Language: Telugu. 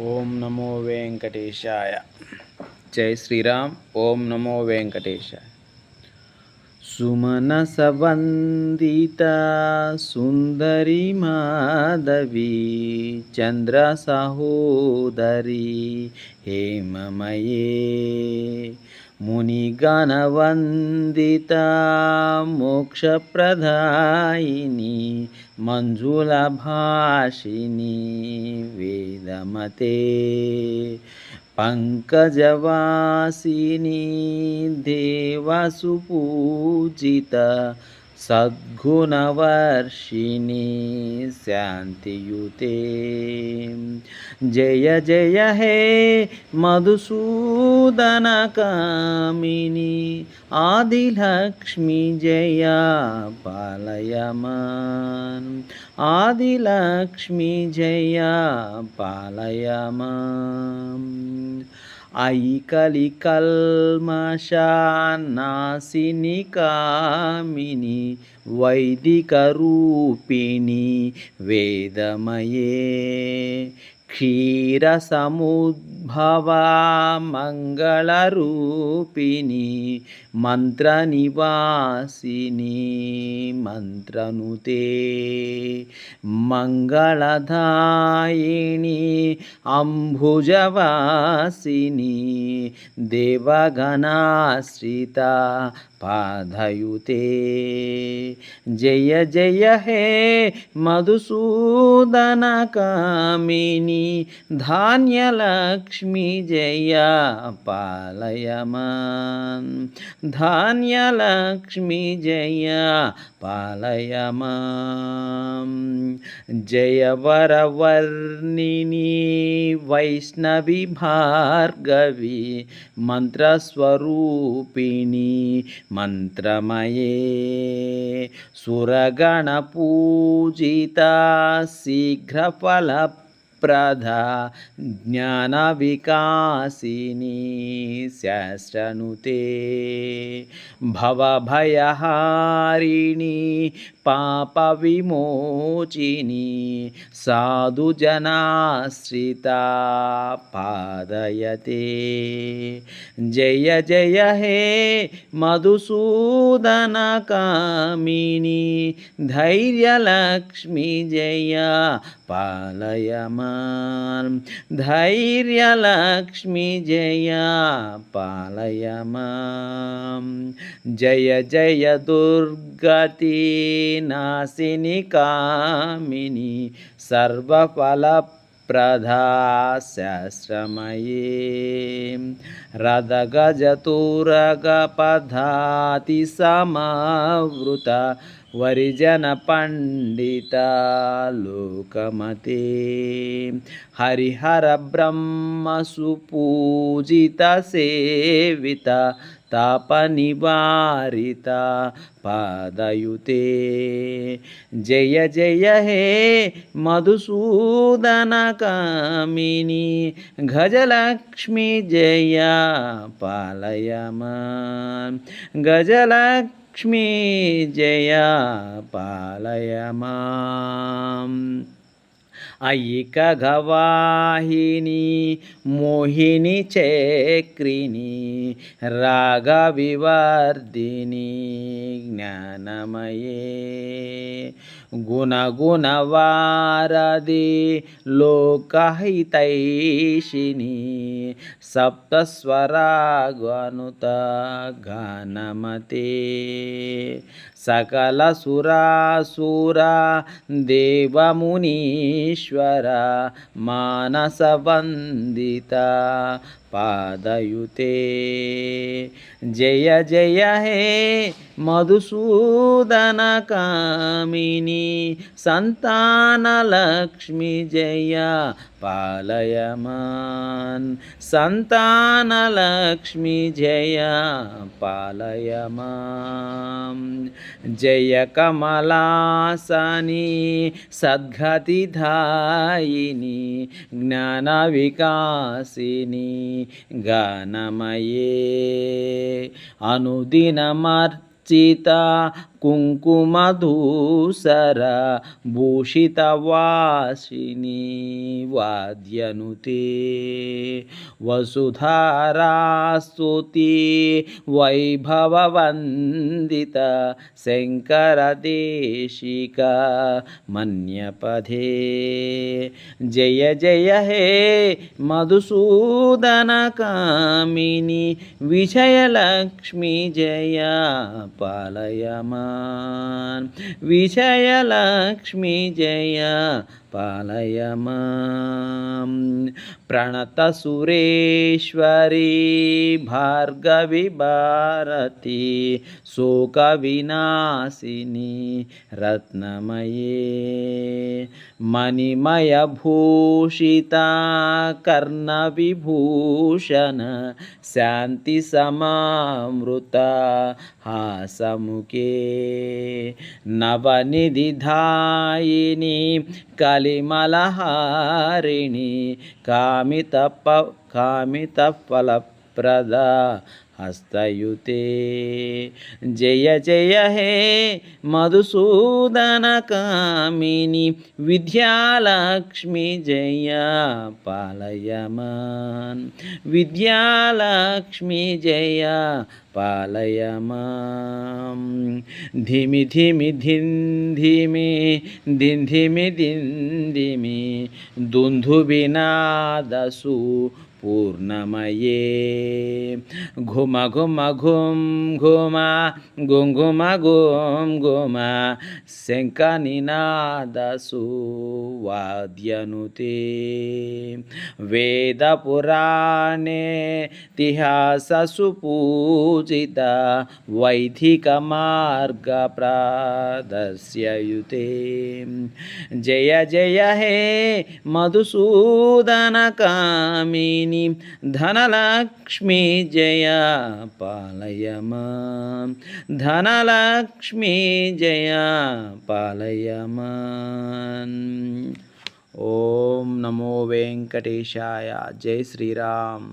ఓం నమో వెంకటేశాయ. జై శ్రీరామ్. ఓం నమో వెంకటేశాయ. సుమనస వందిత సుందరి మాధవి చంద్ర సహోదరి హేమమయే మునిగణవందిత మోక్షప్రదాయిని మంజుల భాషిని వేదమతే పంకజవాసిని దేవసుపూజిత సద్గుణవర్షిణి శాంతియుతే జయ జయ హే మధుసూదన కామిని ఆదిలక్ష్మి జయ పాలయమాన్ ఆదిలక్ష్మి జయ పాలయమాన్ అయి కలి కల్మషానాశిని కామిని వైదిక రూపిణి వేదమయే క్షీర సముద్భవ మంగళరూపిణి మంత్ర నివాసిని మంత్రనుతే మంగళదాయిని అంబుజవాసిని దేవగణాశ్రిత పాదయుతే జయ జయ హే మధుసూదన కామిని ధాన్యలక్ష్మి జయ పాలయమాన్ ధాన్యలక్ష్మి జయ పాలయమాన్ జయ వరవర్ణిని వైష్ణవి భార్గవి మంత్రస్వరూపిణి మంత్రమయే సురగణ పూజిత శీఘ్రఫలప్రద జ్ఞాన వికాసిని శాస్త్రనుతే భవభయహారిణి పాప విమోచిని సాధుజనాశ్రిత పాదయతే జయ జయ హే మధుసూదన కామిని ధైర్యలక్ష్మి జయ పాలయమాన్ ధైర్యలక్ష్మి జయ పాలయమాన్ జయ జయ దుర్గతి నాశిని కామిని సర్వఫలప్రదా శాస్త్రమయే రథగజతురగ పదాతి సమావృత వరిజన పండిత లోకమతే హరిహర బ్రహ్మ సుపూజిత సేవిత తాప నివారిత పాదయుతే జయ జయ హే మధుసూదన కామిని గజలక్ష్మి జయ పాలయమాన్ గజలక్ష్మి జయ పాలయమాన్ ఐక గవాహిని మోహిని చక్రిని రాగ వివర్ధిని జ్ఞానమయే గుణగుణవారది లోకహితైషిని సప్తస్వరాగనుత గానమతే సకల సురాసుర దేవమునీశ్వర మానసవందిత పాదయుతే జయ జయ హే మధుసూదన కామిని సంతానలక్ష్మి జయ పాలయమాన్ సంతానలక్ష్మి జయ పాలయమాన్ జయ కమలాసని సద్గతిదాయిని జ్ఞాన వికాసిని గానమయే అనుదినమర్చిత కుంకుమధూసర భూషితవాసిని వాద్యనుతే వసుధారాస్తుతి వైభవవందిత శంకరదేశిక మన్యపదే జయ జయ హే మధుసూదన కామిని విజయలక్ష్మి జయ పాలయమాన్ విజయలక్ష్మి జయ పాలయమాం ప్రణతసురేశ్వరీ భార్గవి భారతి శోకవినాశిని రత్నమయే మణిమయభూషిత కర్ణవిభూషణ శాంతి సమామృత హాసముఖే నవనిధిధాయిని కలిమలహారిణి కామితఫలప్రద హస్తయుతే జయ జయ హే మధుసూదన కామిని విద్యాలక్ష్మి జయ పాలయమాన్ విద్యాలక్ష్మి జయ పాలయమాం ధిమి ధిమి ధిన్ ధిమి ధిన్ ధిమి ధిన్ ధిమి దుందుభినాదసు పూర్ణమయే ఘుమ ఘుమ ఘుం ఘుమ గుంఘుమ గుం గుమ శంఖనినాదసు వాద్యనుతే వేదపురాణేతిహాససు పూజిత వైదిక మార్గ ప్రదర్శయుతే జయ జయ హే మధుసూదన కామిని ధనలక్ష్మి జయ పాలయమాం ధనలక్ష్మి జయ పాలయమాన్ ఓం నమో వెంకటేశాయ జై శ్రీరామ్.